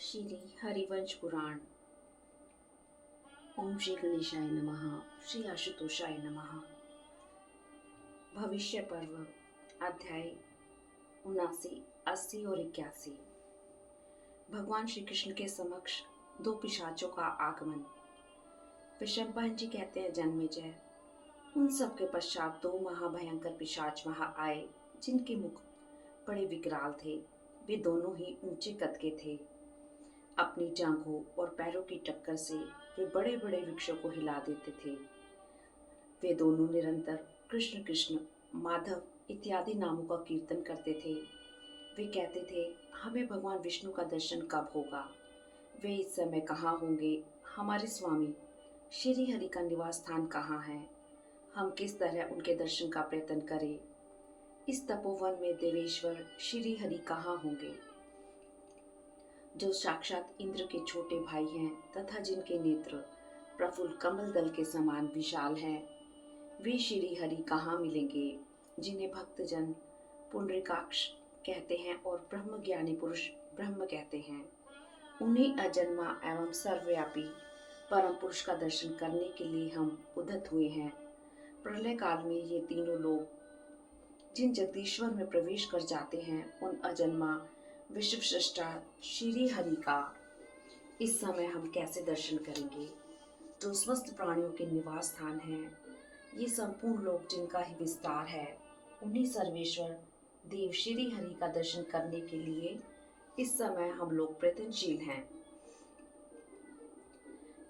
श्री हरिवंश पुराण। ओम श्री गणेशाय नमः। श्री आशुतोषाय नमः। भविष्य पर्व अध्याय 79, 80 और 81। भगवान श्री कृष्ण के समक्ष दो पिशाचों का आगमन। विशंपायन जी कहते हैं, जन्मेजय, उन सब के पश्चात दो महाभयंकर पिशाच वहां आए, जिनके मुख बड़े विकराल थे। वे दोनों ही ऊंचे कद के थे। अपनी जांघों और पैरों की टक्कर से वे बड़े बड़े वृक्षों को हिला देते थे। वे दोनों निरंतर कृष्ण कृष्ण, माधव इत्यादि नामों का कीर्तन करते थे। वे कहते थे, हमें भगवान विष्णु का दर्शन कब होगा? वे इस समय कहाँ होंगे? हमारे स्वामी श्री हरि का निवास स्थान कहाँ है? हम किस तरह उनके दर्शन का प्रयत्न करें? इस तपोवन में देवेश्वर श्री हरि कहाँ होंगे, जो साक्षात इंद्र के छोटे भाई हैं तथा जिनके नेत्र प्रफुल्ल कमल दल के समान विशाल हैं? वे श्री हरि कहाँ मिलेंगे, जिन्हें भक्तजन पुंडरीकाक्ष कहते हैं और ब्रह्म ज्ञानी पुरुष ब्रह्म कहते हैं? उन्हीं अजन्मा एवं सर्वव्यापी परम पुरुष का दर्शन करने के लिए हम उद्यत हुए हैं। प्रलय काल में ये तीनों लोग जिन जगदीश्वर में प्रवेश कर जाते हैं, उन अजन्मा विश्व सृष्टा श्री हरि का इस समय हम कैसे दर्शन करेंगे, जो समस्त प्राणियों के निवास स्थान है? ये संपूर्ण लोक जिनका ही विस्तार है, उन्हीं सर्वेश्वर देव श्री हरि का दर्शन करने के लिए इस समय हम लोग प्रयत्नशील हैं।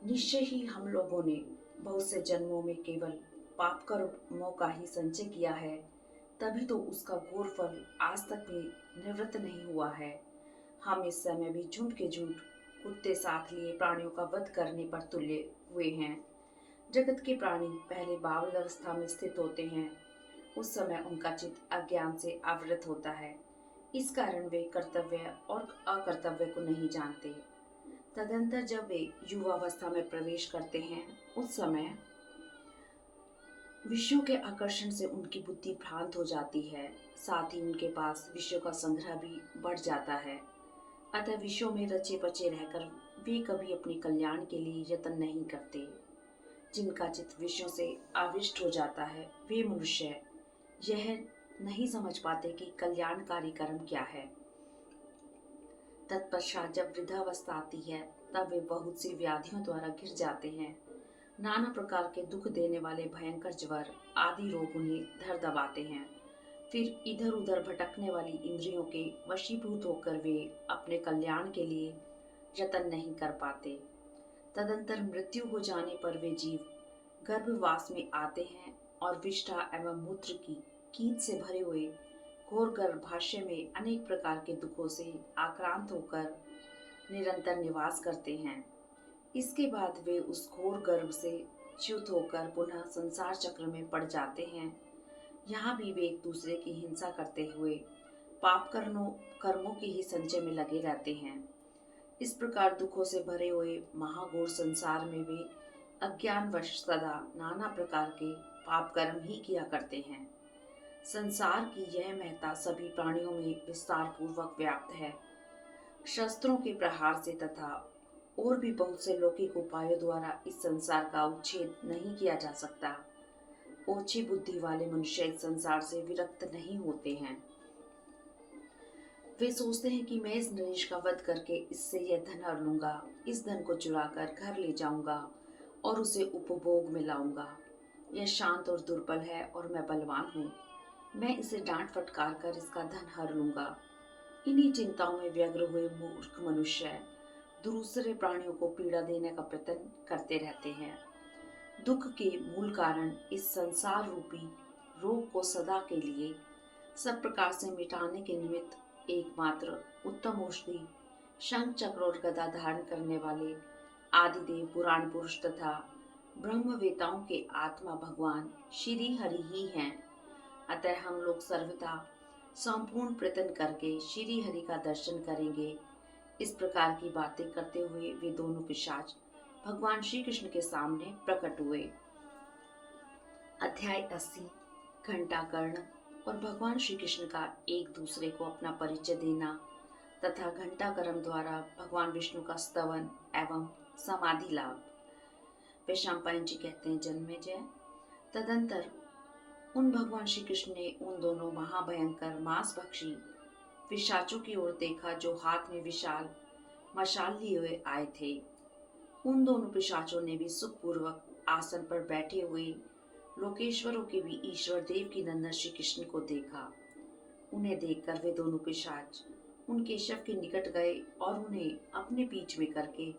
निश्चय ही हम लोगों ने बहुत से जन्मों में केवल पाप कर्मों का ही संचय किया है, तभी तो उसका घोर फल आज तक भी निवृत्त नहीं हुआ है। हम इस समय भी झुंड के झुंड कुत्ते साथ लिए प्राणियों का वध करने पर तुले हुए हैं। जगत के प्राणी पहले बावल अवस्था में स्थित होते हैं, उस समय उनका चित्त अज्ञान से आवृत होता है। इस कारण वे कर्तव्य और अकर्तव्य को नहीं जानते। तदंतर जब वे युवावस्था में प्रवेश करते हैं, उस समय विषयों के आकर्षण से उनकी बुद्धि भ्रांत हो जाती है, साथ ही उनके पास विषयों का संग्रह भी बढ़ जाता है। अतः विषयों में रचे पचे रहकर वे कभी अपने कल्याण के लिए यत्न नहीं करते। जिनका चित्त विषयों से आविष्ट हो जाता है, वे मनुष्य यह नहीं समझ पाते कि कल्याणकारी कर्म क्या है। तत्पश्चात जब वृद्धावस्था आती है, तब वे बहुत सी व्याधियों द्वारा घिर जाते हैं। नाना प्रकार के दुख देने वाले भयंकर ज्वर आदि रोग उन्हें धर दबाते हैं। फिर इधर उधर भटकने वाली इंद्रियों के वशीभूत होकर वे अपने कल्याण के लिए यत्न नहीं कर पाते। तदंतर मृत्यु हो जाने पर वे जीव गर्भवास में आते हैं और विष्ठा एवं मूत्र की कीट से भरे हुए घोर गर्भाशय में अनेक प्रकार के दुखों से आक्रांत होकर निरंतर निवास करते हैं। इसके बाद वे उस घोर गर्भ से च्युत होकर पुनः संसार चक्र में पड़ जाते हैं। यहाँ भी वे एक दूसरे की हिंसा करते हुए पाप कर्मों के ही संचय में लगे रहते हैं। इस प्रकार दुखों से भरे हुए महाघोर संसार में वे अज्ञानवश सदा नाना प्रकार के पाप कर्म ही किया करते हैं। संसार की यह महत्ता सभी प्राणियों में विस्तार पूर्वक व्याप्त है। शस्त्रों के प्रहार से तथा और भी बहुत से लौकिक उपायों द्वारा इस संसार का उच्छेद नहीं किया जा सकता। ओछी बुद्धि वाले मनुष्य इस संसार से विरक्त नहीं होते हैं। वे सोचते हैं कि मैं इस नरेश का वध करके इससे यह धन हर लूंगा, इस धन को चुराकर घर ले जाऊंगा और उसे उपभोग में लाऊंगा। यह शांत और दुर्बल है और मैं बलवान हूँ, मैं इसे डांट फटकार कर इसका धन हर लूंगा। इन्हीं चिंताओं में व्यग्र हुए मूर्ख मनुष्य दूसरे प्राणियों को पीड़ा देने का प्रयत्न करते रहते हैं। दुख के मूल कारण इस संसार रूपी रोग को सदा के लिए सब प्रकार से मिटाने के निमित्त एकमात्र उत्तम औषधि शंख चक्र और गदा धारण करने वाले आदिदेव पुराण पुरुष तथा ब्रह्मवेताओं के आत्मा भगवान श्री हरि ही हैं। अतः हम लोग सर्वथा संपूर्ण प्रयत्न करके श्री हरि का दर्शन करेंगे। इस प्रकार की बातें करते हुए वे दोनों पिशाच भगवान श्री कृष्ण के सामने प्रकट हुए। अध्याय 80 घंटाकर्ण और भगवान श्री कृष्ण का एक दूसरे को अपना परिचय देना तथा घंटाकर्म द्वारा भगवान विष्णु का स्तवन एवं समाधि लाभ। वैशंपायन जी कहते हैं, जन्मेजय, तदंतर उन भगवान श्री कृष्ण ने उन दोनों महाभयंकर मांसभक्षी पिशाचों की ओर देखा जो हाथ में विशाल मशाल लिए हुए आए थे। उन दोनों पिशाचों ने भी सुखपूर्वक आसन पर बैठे हुए लोकेश्वरों के भी ईश्वर देव की नंदन श्री कृष्ण को देखा। उन्हें देखकर वे दोनों पिशाच उन केशव के निकट गए और उन्हें अपने बीच में करके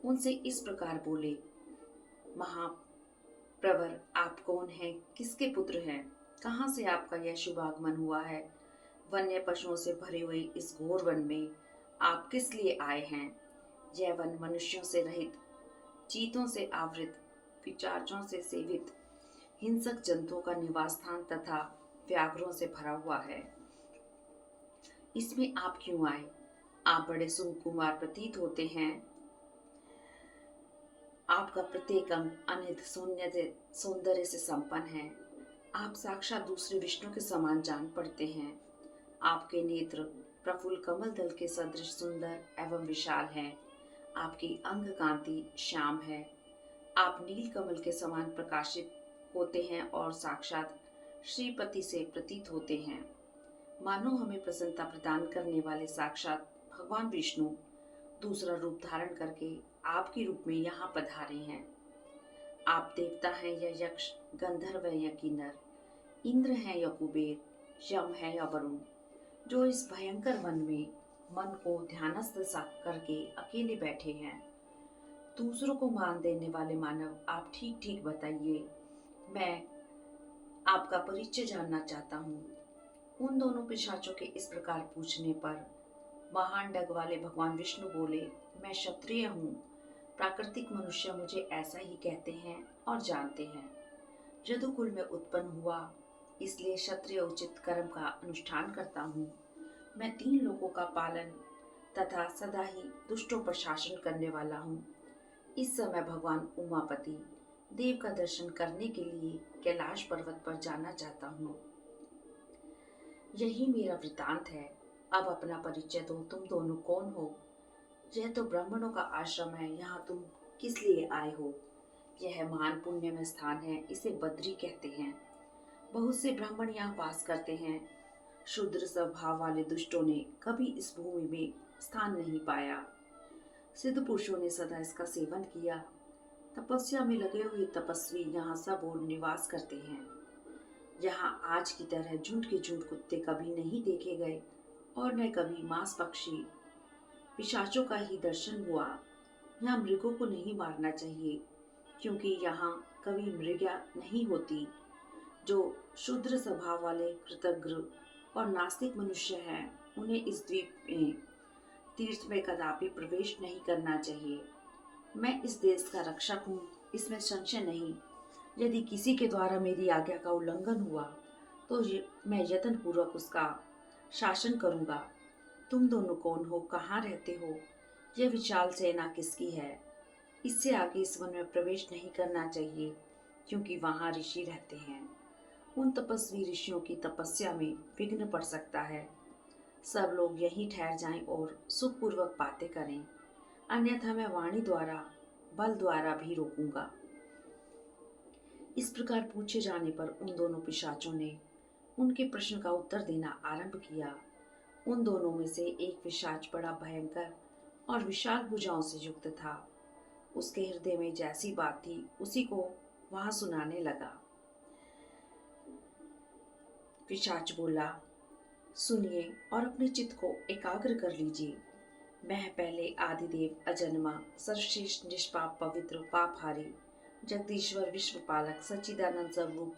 उनसे इस प्रकार बोले, महाप्रवर, आप कौन हैं? किसके पुत्र हैं? कहाँ से आपका यह शुभ आगमन हुआ है? वन्य पशुओं से भरे हुए इस घोर वन में आप किस लिए आए हैं? यह वन मनुष्यों से रहित, चीतों से आवृत, पिशाचों से सेवित, हिंसक जंतुओं का निवास स्थान तथा व्याघ्रों से भरा हुआ है। इसमें आप क्यों आए? आप बड़े सुकुमार प्रतीत होते हैं। आपका प्रत्येक अंग अनित सौंदर्य से संपन्न है। आप साक्षात दूसरे विष्णु के समान जान पड़ते हैं। आपके नेत्र प्रफुल्ल कमल दल के सदृश सुंदर एवं विशाल हैं। आपकी अंग कांति श्याम है। आप नील कमल के समान प्रकाशित होते हैं और साक्षात श्रीपति से प्रतीत होते हैं। मानो हमें प्रसन्नता प्रदान करने वाले साक्षात भगवान विष्णु दूसरा रूप धारण करके आपके रूप में यहाँ पधारे हैं। आप देवता हैं या यक्ष, गंधर्व या किन्नर, इंद्र हैं या कुबेर, यम है या वरुण, जो इस भयंकर वन में मन को ध्यानस्थ करके अकेले बैठे हैं। दूसरों को मान देने वाले मानव, आप ठीक ठीक बताइए, मैं आपका परिचय जानना चाहता हूँ। उन दोनों पिशाचों के इस प्रकार पूछने पर महान डग वाले भगवान विष्णु बोले, मैं क्षत्रिय हूँ। प्राकृतिक मनुष्य मुझे ऐसा ही कहते हैं और जानते हैं। यदुकुल में उत्पन्न हुआ, इसलिए क्षत्रिय उचित कर्म का अनुष्ठान करता हूँ। मैं 3 लोगों का पालन तथा सदा ही दुष्टों पर शासन करने वाला हूँ। इस समय भगवान उमापति देव का दर्शन करने के लिए कैलाश पर्वत पर जाना चाहता हूँ। यही मेरा वृतांत है। अब अपना परिचय दो, तुम दोनों कौन हो? यह तो ब्राह्मणों का आश्रम है, यहाँ तुम किस लिए आए हो? यह महान पुण्य में स्थान है, इसे बद्री कहते हैं। बहुत से ब्राह्मण यहाँ वास करते हैं। शूद्र स्वभाव वाले दुष्टों ने कभी इस भूमि में स्थान नहीं पाया। सिद्ध पुरुषों ने सदा इसका सेवन किया। तपस्या में लगे हुए तपस्वी यहाँ सब और निवास करते हैं। यहाँ आज की तरह झुंड के झुंड कुत्ते कभी नहीं देखे गए और न कभी मांस पक्षी पिशाचों का ही दर्शन हुआ। यहाँ मृगों को नहीं मारना चाहिए, क्योंकि यहाँ कभी मृग्या नहीं होती। जो शूद्र स्वभाव वाले कृतज्ञ और नास्तिक मनुष्य हैं, उन्हें इस द्वीप में तीर्थ में कदापि प्रवेश नहीं करना चाहिए। मैं इस देश का रक्षक हूँ, इसमें संशय नहीं। यदि किसी के द्वारा मेरी आज्ञा का उल्लंघन हुआ तो मैं यत्न पूर्वक उसका शासन करूँगा। तुम दोनों कौन हो? कहाँ रहते हो? यह विशाल सेना किसकी है? इससे आगे इस वन में प्रवेश नहीं करना चाहिए, क्योंकि वहाँ ऋषि रहते हैं। उन तपस्वी ऋषियों की तपस्या में विघ्न पड़ सकता है। सब लोग यहीं ठहर जाएं और सुखपूर्वक बातें करें, अन्यथा मैं वाणी द्वारा, बल द्वारा भी रोकूंगा। इस प्रकार पूछे जाने पर उन दोनों पिशाचों ने उनके प्रश्न का उत्तर देना आरंभ किया। उन दोनों में से एक पिशाच बड़ा भयंकर और विशाल भुजाओं से युक्त था। उसके हृदय में जैसी बात थी उसी को वहां सुनाने लगा। पिशाच बोला, सुनिए और अपने चित्त को एकाग्र कर लीजिए। मैं पहले आदिदेव अजन्मा सर्वश्रेष्ठ निष्पाप पवित्र पापहारी जगदीश्वर विश्वपालक सच्चिदानंद स्वरूप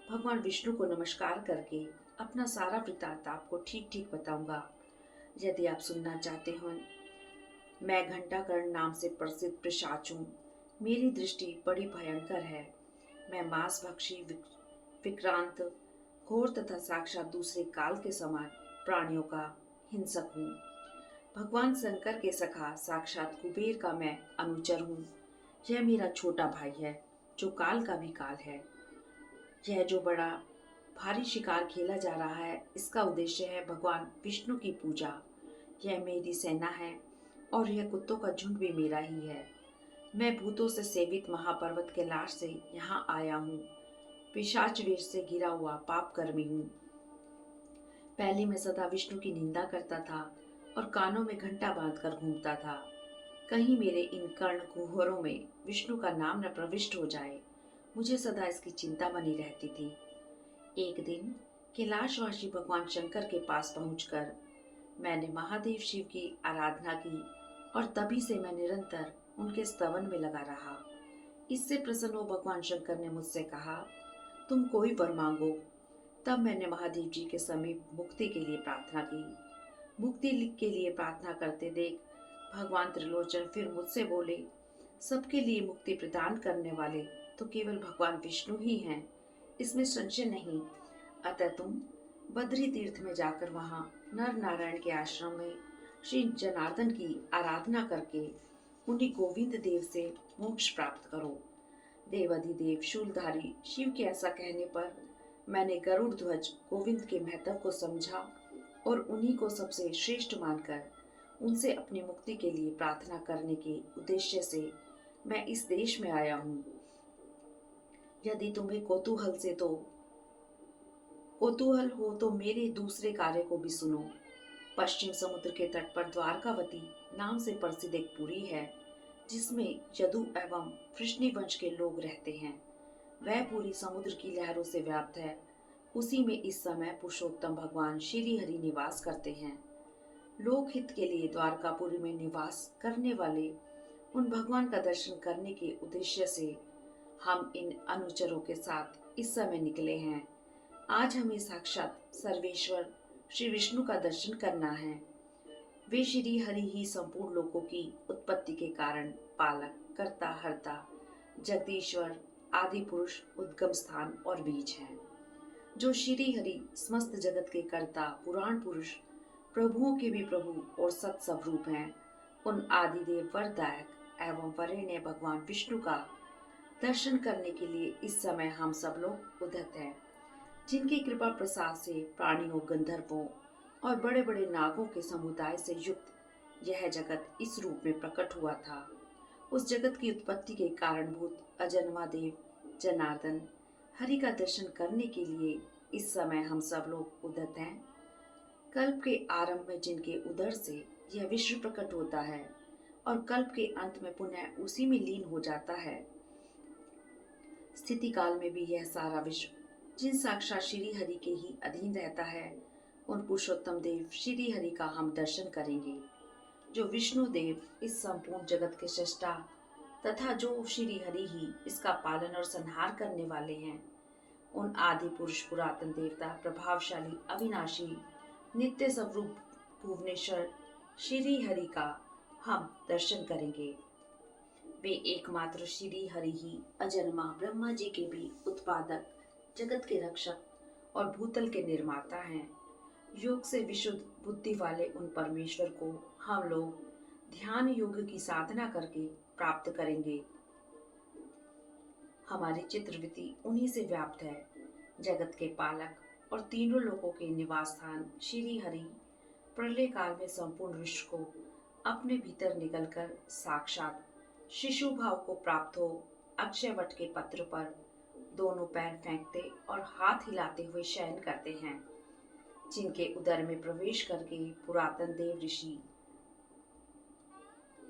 भगवान विष्णु को नमस्कार करके अपना सारा वृत्तांत आपको ठीक ठीक बताऊंगा। यदि आप सुनना चाहते हो। मैं घंटाकर्ण नाम से प्रसिद्ध पिशाच हूँ। मेरी दृष्टि बड़ी भयंकर है। मैं मांसभक्षी विक्रांत घोर तथा साक्षात दूसरे काल के समान प्राणियों का हिंसक हूँ। भगवान शंकर के सखा साक्षात कुबेर का मैं अनुचर हूँ। यह मेरा छोटा भाई है, जो काल का भी काल है। यह जो बड़ा भारी शिकार खेला जा रहा है, इसका उद्देश्य है भगवान विष्णु की पूजा। यह मेरी सेना है और यह कुत्तों का झुंड भी मेरा ही है। मैं भूतों से सेवित महापर्वत कैलाश से यहाँ आया हूँ। पिशाच वेश से घिरा हुआ पाप कर्मी हूँ। पहले मैं सदा विष्णु की निंदा करता था और कानों में घंटा बांधकर घूमता था। कहीं मेरे इन कर्ण कुहरों में विष्णु का नाम न प्रविष्ट हो जाए, मुझे सदा इसकी चिंता बनी रहती थी। एक दिन कैलाशवासी भगवान शंकर के पास पहुंचकर मैंने महादेव शिव की आराधना की और तभी से मैं निरंतर उनके स्तवन में लगा रहा। इससे प्रसन्न हो भगवान शंकर ने मुझसे कहा, तुम कोई वर मांगो। तब मैंने महादेव जी के समीप मुक्ति के लिए प्रार्थना की। मुक्ति के लिए प्रार्थना करते देख भगवान त्रिलोचन फिर मुझसे बोले, सबके लिए मुक्ति प्रदान करने वाले तो केवल भगवान विष्णु ही हैं, इसमें संशय नहीं। अतः तुम बद्री तीर्थ में जाकर वहां नर नारायण के आश्रम में श्री जनार्दन की आराधना करके उन्हीं गोविंद देव से मोक्ष प्राप्त करो। देवाधिदेव शूलधारी शिव के ऐसा कहने पर मैंने गरुड़ ध्वज गोविंद के महत्व को समझा और उन्हीं को सबसे श्रेष्ठ मानकर उनसे अपनी मुक्ति के लिए प्रार्थना करने के उद्देश्य से मैं इस देश में आया हूँ। यदि तुम्हें कौतूहल हो तो मेरे दूसरे कार्य को भी सुनो। पश्चिम समुद्र के तट पर द्वारकावती नाम से प्रसिद्ध एक पुरी है, जिसमें यदु एवं वृष्णि वंश के लोग रहते हैं। वह पुरी समुद्र की लहरों से व्याप्त है। उसी में इस समय पुरुषोत्तम भगवान श्री हरि निवास करते हैं। लोकहित के लिए द्वारकापुरी में निवास करने वाले उन भगवान का दर्शन करने के उद्देश्य से हम इन अनुचरों के साथ इस समय निकले हैं। आज हमें साक्षात सर्वेश्वर श्री विष्णु का दर्शन करना है। वे श्री हरि ही संपूर्ण लोकों की उत्पत्ति के कारण पालक, कर्ता, हर्ता, जगदीश्वर, आदि पुरुष, उद्गम स्थान और बीज हैं। जो श्री हरि समस्त जगत के कर्ता, पुराण पुरुष, प्रभुओं के भी प्रभु और सत स्वरूप हैं, उन आदिदेव वरदायक एवं वरेण्य भगवान विष्णु का दर्शन करने के लिए इस समय हम सब लोग उद्यत हैं, जिनकी कृपा प्रसाद से प्राणियों, गंधर्वों और बड़े बड़े नागों के समुदाय से युक्त यह जगत इस रूप में प्रकट हुआ था। उस जगत की उत्पत्ति के कारणभूत अजन्मा देव जनार्दन हरि का दर्शन करने के लिए इस समय हम सब लोग उद्यत हैं। कल्प के आरंभ में जिनके उदर से यह विश्व प्रकट होता है और कल्प के अंत में पुनः उसी में लीन हो जाता है, स्थिति काल में भी यह सारा विश्व जिन साक्षात श्री हरि के ही अधीन रहता है, उन पुरुषोत्तम देव श्री हरि का हम दर्शन करेंगे। जो विष्णु देव इस संपूर्ण जगत के सृष्टा तथा जो श्री हरि ही इसका पालन और संहार करने वाले हैं, उन आदि पुरुष, पुरातन देवता, प्रभावशाली, अविनाशी, नित्य स्वरूप भुवनेश्वर श्री हरि का हम दर्शन करेंगे। वे एकमात्र श्री हरि ही अजन्मा ब्रह्मा जी के भी उत्पादक, जगत के रक्षक और भूतल के निर्माता हैं। योग से विशुद्ध बुद्धि वाले उन परमेश्वर को हम लोग ध्यान योग की साधना करके प्राप्त करेंगे। हमारी चित्रवृत्ति उन्हीं से व्याप्त है। जगत के पालक और तीनों लोकों के निवास स्थान श्री हरि प्रलय काल में संपूर्ण विश्व को अपने भीतर निकलकर साक्षात शिशु भाव को प्राप्त हो अक्षय वट के पत्र पर दोनों पैर फेंकते और हाथ हिलाते हुए शयन करते हैं, जिनके उदर में प्रवेश करके पुरातन देव ऋषि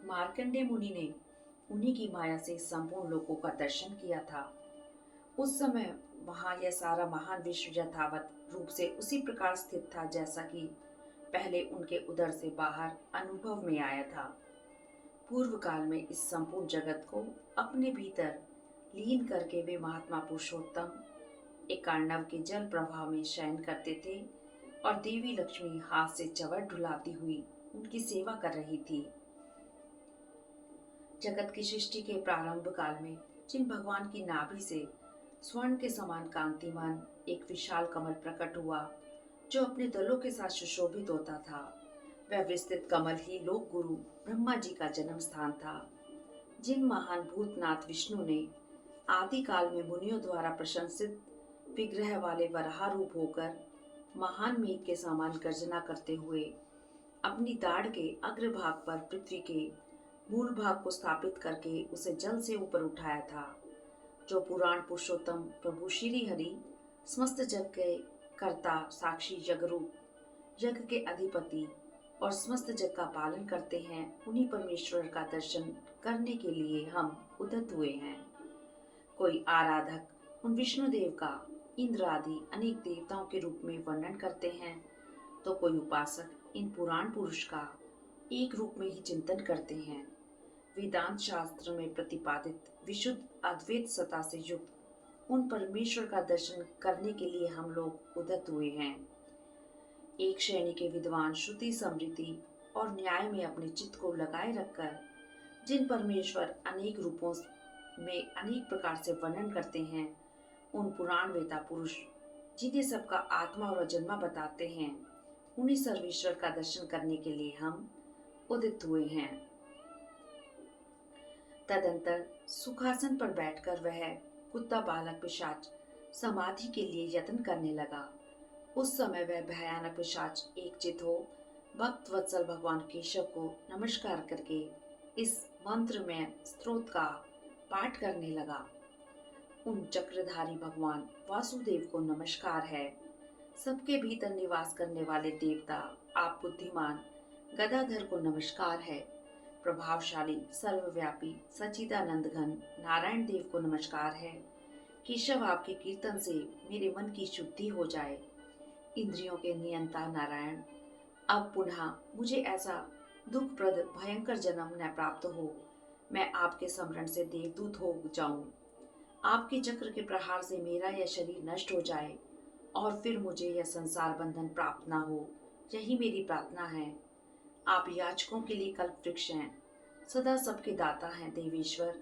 मार्कंडेय मुनि ने उन्हीं की माया से संपूर्ण लोकों का दर्शन किया था। उस समय वहां यह सारा महान विश्व यथावत रूप से उसी प्रकार स्थित था जैसा कि पहले उनके उदर से बाहर अनुभव में आया था। पूर्व काल में इस संपूर्ण जगत को अपने भीतर लीन करके वे महात्मा पुरुषोत्तम एक अर्णव के जल प्रवाह में शयन करते थे और देवी लक्ष्मी हाथ से चवर ढुलाती हुई उनकी सेवा कर रही थी। जगत की सृष्टि के प्रारंभ काल में जिन भगवान की नाभि से स्वर्ण के समान कांतिमान एक विशाल कमल प्रकट हुआ, जो अपने दलों के साथ सुशोभित होता था, वह विस्तृत कमल ही लोक गुरु ब्रह्मा जी का जन्म स्थान था। जिन महान भूतनाथ विष्णु ने आदि काल में मुनियों द्वारा प्रशंसित विग्रह वाले वराह रूप होकर महान मेघ के समान गर्जना करते हुए अपनी दाढ़ के अग्रभाग पर पृथ्वी के मूल भाग को स्थापित करके उसे जल से ऊपर उठाया था। जो पुराण पुरुषोत्तम प्रभु श्री हरि समस्त जग के कर्ता साक्षी जगरूप जग के अधिपति और समस्त जग का पालन करते हैं, उन्हीं परमेश्वर का दर्शन करने के लिए हम उद्यत हुए हैं। कोई आराधक उन विष्णुदेव का इंद्र आदि अनेक देवताओं के रूप में वर्णन करते हैं, तो कोई उपासक इन पुराण पुरुष का एक रूप में ही चिंतन करते हैं। वेदांत शास्त्र में प्रतिपादित विशुद्ध अद्वैत सत्ता से युक्त उन परमेश्वर का दर्शन करने के लिए हम लोग उद्यत हुए हैं। एक श्रेणी के विद्वान श्रुति समृद्धि और न्याय में अपने चित्त को लगाए रखकर जिन परमेश्वर अनेक रूपों में अनेक प्रकार से वर्णन करते हैं, उन पुराण वेता पुरुष जिन्हें सबका आत्मा और अजन्मा बताते हैं, उन्हीं सर्वेश्वर का दर्शन करने के लिए हम उदित हुए हैं। तदंतर सुखासन पर बैठकर वह कुत्ता बालक पिशाच समाधि के लिए यत्न करने लगा। उस समय वह भयानक पिशाच एक चित हो भक्त वत्सल भगवान केशव को नमस्कार करके इस मंत्र में स्तोत्र का पाठ करने लगा। उन चक्रधारी भगवान वासुदेव को नमस्कार है। सबके भीतर निवास करने वाले देवता आप बुद्धिमान गदाधर को नमस्कार है। प्रभावशाली सर्वव्यापी सच्चिदानंद घन नारायण देव को नमस्कार है। केशव आपके कीर्तन से मेरे मन की शुद्धि हो जाए। इंद्रियों के नियंता नारायण, अब पुनः मुझे ऐसा दुखप्रद भयंकर जन्म न प्राप्त हो, मैं आपके स्मरण से देवदूत हो जाऊं। आपके चक्र के प्रहार से मेरा यह शरीर नष्ट हो जाए और फिर मुझे यह संसार बंधन प्राप्त ना हो, यही मेरी प्रार्थना है। आप याचकों के लिए कल्प वृक्ष हैं, सदा सबके दाता हैं देवेश्वर।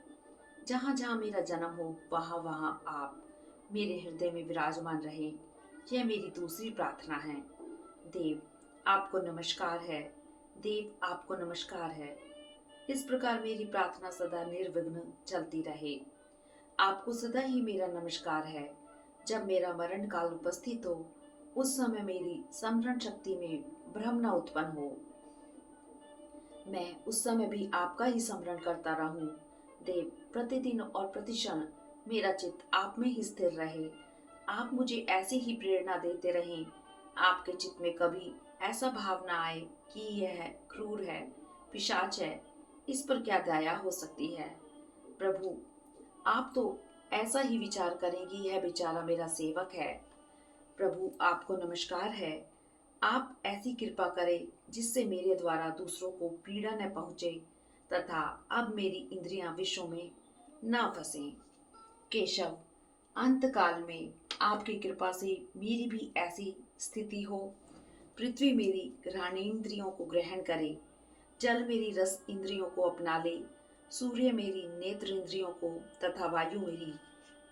जहाँ जहाँ मेरा जन्म हो वहाँ वहाँ आप मेरे हृदय में विराजमान रहे, यह मेरी दूसरी प्रार्थना है। देव आपको नमस्कार है, देव आपको नमस्कार है। इस प्रकार मेरी प्रार्थना सदा निर्विघ्न चलती रहे। आपको सदा ही मेरा नमस्कार है। जब मेरा मरण काल उपस्थित हो, उस समय मेरी स्मरण शक्ति में भ्रम न उत्पन्न हो, मैं उस समय भी आपका ही स्मरण करता रहूं। देव प्रतिदिन और प्रतिक्षण मेरा चित्त आप में ही स्थिर रहे। आप मुझे ऐसी ही प्रेरणा देते रहें। आपके चित्त में कभी ऐसा भाव न आए कि यह क्रूर है, पिशाच है, इस पर क्या दया हो सकती है। प्रभु आप तो ऐसा ही विचार करें कि यह बेचारा मेरा सेवक है। प्रभु आपको नमस्कार है। आप ऐसी कृपा करें जिससे मेरे द्वारा दूसरों को पीड़ा न पहुंचे तथा अब मेरी इंद्रियां विषयों में न फंसें। केशव अंतकाल में आपकी कृपा से मेरी भी ऐसी स्थिति हो। पृथ्वी मेरी घ्राणेन्द्रियों को ग्रहण करे, जल मेरी रस इंद्रियों को अपना ले, सूर्य मेरी नेत्र इंद्रियों को तथा वायु मेरी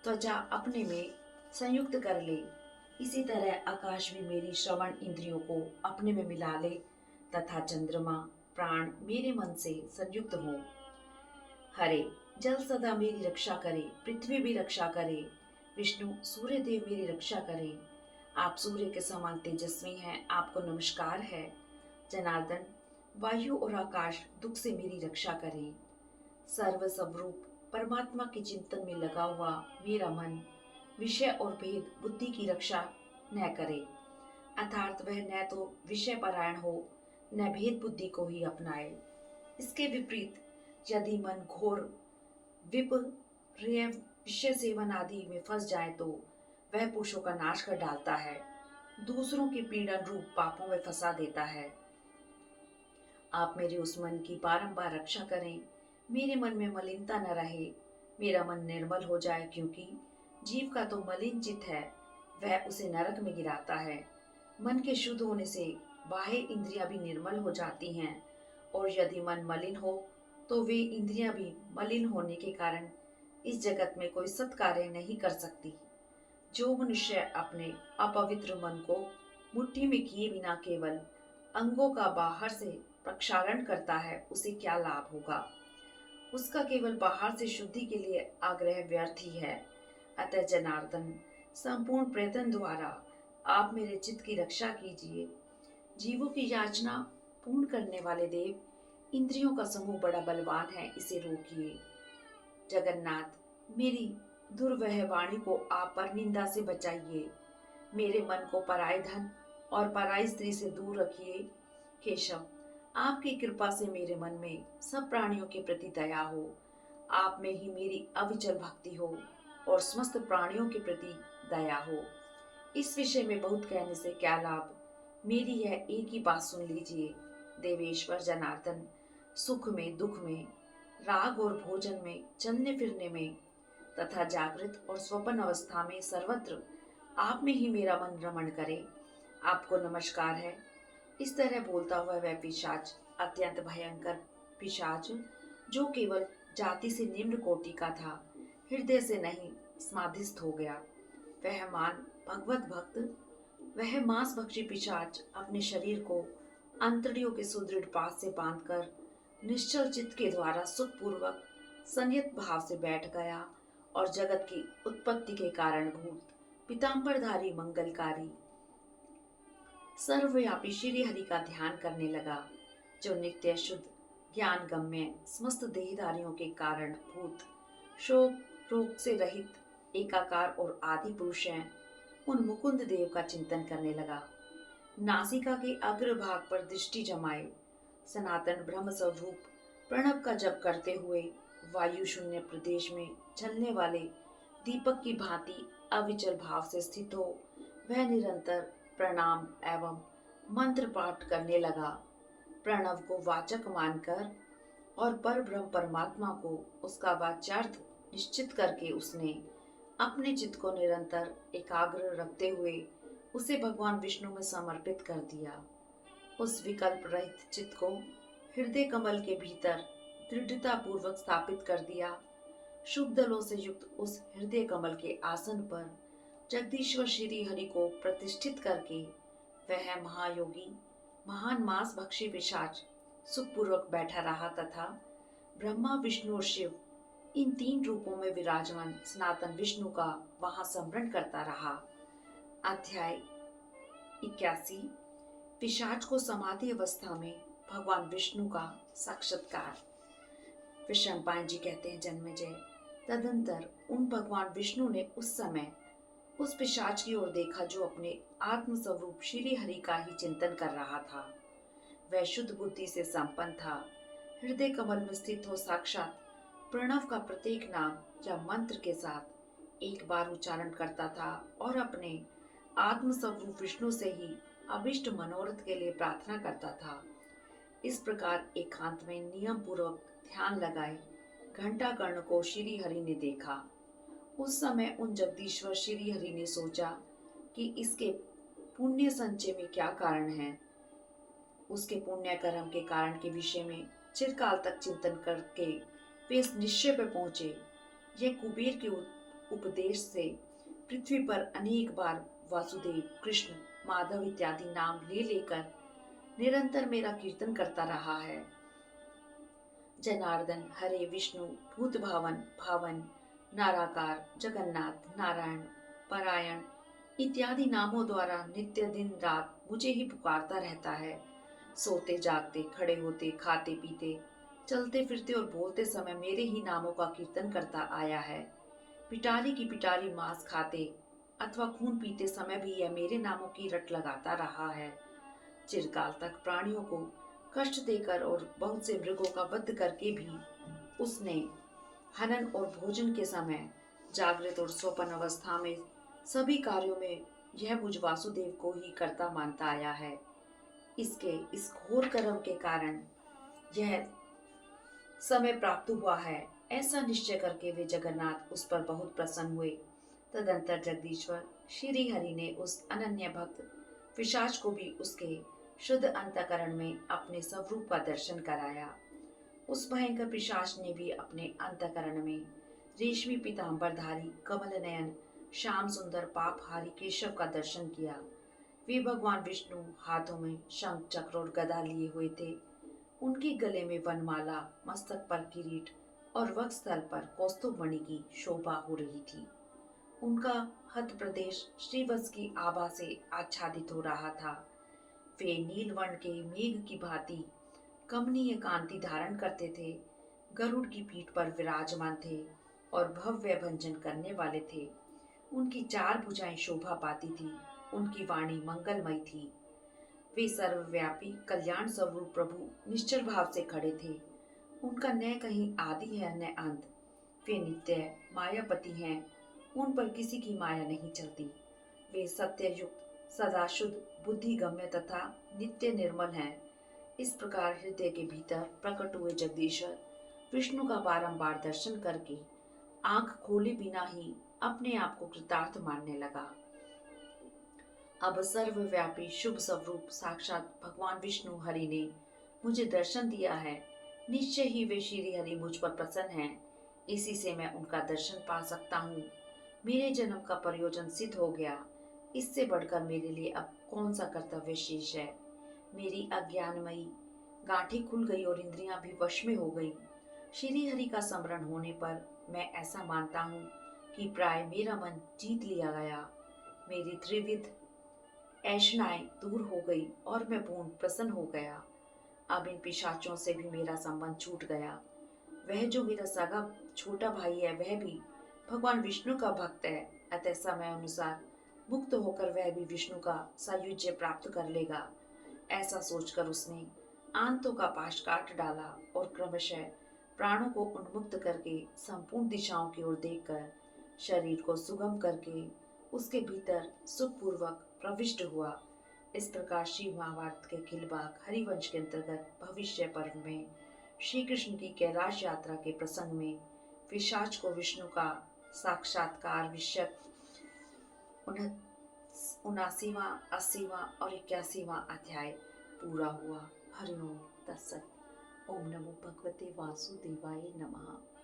त्वचा अपने में संयुक्त कर ले। इसी तरह आकाश भी मेरी श्रवण इंद्रियों को अपने में मिला ले तथा चंद्रमा प्राण मेरे मन से संयुक्त हो। हरे जल सदा मेरी रक्षा करे, पृथ्वी भी रक्षा करे, विष्णु सूर्य देव मेरी रक्षा करे। आप सूर्य के समान तेजस्वी हैं, आपको नमस्कार है। जनार्दन वायु और आकाश दुख से मेरी रक्षा करें। सर्व स्वरूप परमात्मा के चिंतन में लगा हुआ मेरा मन विषय और भेद बुद्धि की रक्षा न करे, अर्थात वह न तो विषय परायण हो न भेद बुद्धि को ही अपनाए। इसके विपरीत यदि मन घोर विपर्य विषय सेवन आदि में फंस जाए तो वह पुरुषों का नाश कर डालता है, दूसरों के पीड़न रूप पापों में फंसा देता है। आप मेरे उस मन की बारंबार रक्षा करें, मेरे मन में मलिनता न रहे, मेरा मन निर्मल हो जाए, क्योंकि जीव का तो मलिन चित्त है, वह उसे नरक में गिराता है। मन के शुद्ध होने से बाह्य इंद्रियां भी निर्मल हो जाती हैं, और यदि मन मलिन हो तो वे इंद्रियां भी मलिन होने के कारण इस जगत में कोई सत्कार्य नहीं कर सकती। जो मनुष्य अपने अपवित्र मन को मुट्ठी में किए बिना केवल अंगों का बाहर से प्रक्षालन करता है, उसे क्या लाभ होगा। उसका केवल बाहर से शुद्धि के लिए आग्रह व्यर्थ ही है। अतः जनार्दन संपूर्ण प्रयत्न द्वारा आप मेरे चित्त की रक्षा कीजिए। जीवों की याचना पूर्ण करने वाले देव, इंद्रियों का समूह बड़ा बलवान है, इसे रोकिए। जगन्नाथ, मेरी दुर्वह वाणी को आप पर निंदा से बचाइए। मेरे मन को पराय धन और पराई स्त्री से दूर रखिए। केशव, आपकी कृपा से मेरे मन में सब प्राणियों के प्रति दया हो। आप में ही मेरी अविचल भक्ति हो और समस्त प्राणियों के प्रति दया हो। इस विषय में बहुत कहने से क्या लाभ, मेरी यह एक ही बात सुन लीजिए। देवेश्वर जनार्दन, सुख में दुख में, राग और भोजन में, चलने फिरने में तथा जागृत और स्वप्न अवस्था में सर्वत्र आप में ही मेरा मन रमण करे। आपको नमस्कार है। इस तरह बोलता हुआ वह पिशाच, अत्यंत भयंकर पिशाच, जो केवल जाति से निम्न कोटि का था, हृदय से नहीं समाधिस्थ हो गया। वह मांस भक्षी पिशाच अपने शरीर को अंतड़ियों के सुदृढ़ पात से बांधकर निश्चल चित्त के द्वारा सुखपूर्वक संयत भाव से बैठ गया और जगत की उत्पत्ति के कारणभूत पीतांबरधारी मंगलकारी सर्वव्यापी श्री हरि का ध्यान करने लगा, जो नित्य शुद्ध ज्ञान गम्य समस्त देहधारियों के कारण भूत शोक रोग से रहित एकाकार और आदि पुरुष हैं, उन मुकुंद देव का चिंतन करने लगा। नासिका के अग्र भाग पर दृष्टि जमाए सनातन ब्रह्म स्वरूप प्रणव का जप करते हुए वायु शून्य प्रदेश में चलने वाले दीपक की भांति अविचल भाव से स्थित हो वह निरंतर प्रणाम एवं मंत्र पाठ करने लगा। प्रणव को वाचक मानकर और पर ब्रह्म परमात्मा को उसका वाच्यार्थ निश्चित करके उसने अपने चित्त को निरंतर एकाग्र रखते हुए उसे भगवान विष्णु में समर्पित कर दिया। उस विकल्प रहित चित्त को हृदय कमल के भीतर दृढ़ता पूर्वक स्थापित कर दिया। शुभ दलों से युक्त उस हृदय कमल के आसन पर जगदीश्वर श्री हरि को प्रतिष्ठित करके वह महायोगी महान मांस भक्षी पिशाच सुखपूर्वक बैठा रहा तथा ब्रह्मा विष्णु और शिव इन तीन रूपों में विराजमान सनातन विष्णु का वहां स्मरण करता रहा। अध्याय 81। पिशाच को समाधि अवस्था में भगवान विष्णु का साक्षात्कार। विशंपायन जी कहते हैं, जन्मेजय, तदंतर उन भगवान विष्णु ने उस समय उस पिशाच की ओर देखा जो अपने आत्म स्वरूप श्री हरि का ही चिंतन कर रहा था। वह शुद्ध बुद्धि से संपन्न था। हृदय कमल में स्थित हो साक्षात प्रणव का प्रत्येक नाम या मंत्र के साथ एक बार उच्चारण करता था और अपने आत्म स्वरूप विष्णु से ही अभिष्ट मनोरथ के लिए प्रार्थना करता था। इस प्रकार एकांत में नियम पूर्वक ध्यान लगाए घंटा कर्ण को श्री हरि ने देखा। उस समय उन जगदीश्वर श्री हरि ने सोचा कि इसके पुण्य संचय में क्या कारण है। उसके पुण्य कर्म के कारण के विषय में चिरकाल तक चिंतन करके वे इस निश्चय पर पहुंचे, यह कुबेर के उपदेश से पृथ्वी पर अनेक बार वासुदेव, कृष्ण, माधव इत्यादि नाम ले लेकर निरंतर मेरा कीर्तन करता रहा है। जनार्दन, हरे, विष्णु, भूत भावन, भावन, नाराकार, जगन्नाथ, नारायण, परायण इत्यादि नामों द्वारा नित्य दिन रात मुझे ही पुकारता रहता है। सोते जागते, खड़े होते, खाते पीते, चलते फिरते और बोलते समय मेरे ही नामों का कीर्तन करता आया है। पिटारी की पिटारी मांस खाते अथवा खून पीते समय भी यह मेरे नामों की रट लगाता रहा है। चिरकाल तक प्राणियों को कष्ट देकर और बहुत से मृगों का वध करके भी उसने हनन और भोजन के समय, जागृत और स्वप्न अवस्था में सभी कार्यों में यह मुझ वासुदेव को ही कर्ता मानता आया है। इसके इस घोर कर्म के कारण यह समय प्राप्त हुआ है, ऐसा निश्चय करके वे जगन्नाथ उस पर बहुत प्रसन्न हुए। तदंतर जगदीश्वर श्री हरि ने उस अनन्य भक्त पिशाच को भी उसके शुद्ध अंतःकरण में अपने स्वरूप का दर्शन कराया। उस भयंकर पिशाच ने भी अपने अंतःकरण में रेशमी पीतांबरधारी कमल नयन श्याम सुंदर पापहारी केशव का दर्शन किया। वे भगवान विष्णु हाथों में शंख, चक्र और गदा लिए हुए थे। उनके गले में वनमाला, मस्तक पर किरीट और वक्षस्थल पर कौस्तुभमणि की शोभा हो रही थी। उनका हत प्रदेश श्रीवत्स की आभा से आच्छादित हो रहा था। वे नीलवर्ण के मेघ की भांति कमनीय कांति धारण करते थे, गरुड़ की पीठ पर विराजमान थे और भव्य भंजन करने वाले थे। उनकी चार भुजाएं शोभा पाती थी, उनकी वाणी मंगलमयी थी। वे सर्वव्यापी कल्याण स्वरूप प्रभु निश्चल भाव से खड़े थे। उनका न कहीं आदि है न अंत। वे नित्य मायापति हैं, उन पर किसी की माया नहीं चलती। वे सत्ययुक्त, सदा शुद्ध, बुद्धिगम्य तथा नित्य निर्मल हैं। इस प्रकार हृदय के भीतर प्रकट हुए जगदीश्वर विष्णु का बारंबार दर्शन करके आंख खोले बिना ही अपने आप को कृतार्थ मानने लगा। अब सर्वव्यापी शुभ स्वरूप साक्षात भगवान विष्णु हरि ने मुझे दर्शन दिया है। निश्चय ही वे श्री हरि मुझ पर प्रसन्न हैं। इसी से मैं उनका दर्शन पा सकता हूँ। मेरे जन्म का प्रयोजन सिद्ध हो गया। इससे बढ़कर मेरे लिए अब कौन सा कर्तव्य शेष है। मेरी अज्ञानमयी गांठें खुल गई और इंद्रियां भी वश में हो गई। श्री हरि का स्मरण होने पर मैं ऐसा मानता हूँ कि प्राय मेरा मन जीत लिया गया। मेरी त्रिविध ऐषणाएं दूर हो गई और मैं पूर्ण प्रसन्न हो गया। अब इन पिशाचों से भी मेरा संबंध छूट गया। वह जो मेरा सगा छोटा भाई है वह भी भगवान विष्णु का भक्त है, अतः समय अनुसार मुक्त होकर वह भी विष्णु का सायुज्य प्राप्त कर लेगा। ऐसा सोचकर उसने आंतों का पाश काट डाला और क्रमशः प्राणों को उन्मुक्त करके संपूर्ण दिशाओं की ओर देखकर शरीर को सुगम करके उसके भीतर सुखपूर्वक प्रविष्ट हुआ। इस प्रकार श्री महाभारत के अखिल भाग हरिवंश के अंतर्गत भविष्य पर्व में श्री कृष्ण की कैलाश यात्रा के प्रसंग में पिशाच को विष्णु का साक्षात्कार विषयक 79वां, 80वां और 81वां अध्याय पूरा हुआ। हरि ओम तत्सत। ओम नमो भगवते वासुदेवाय नमः।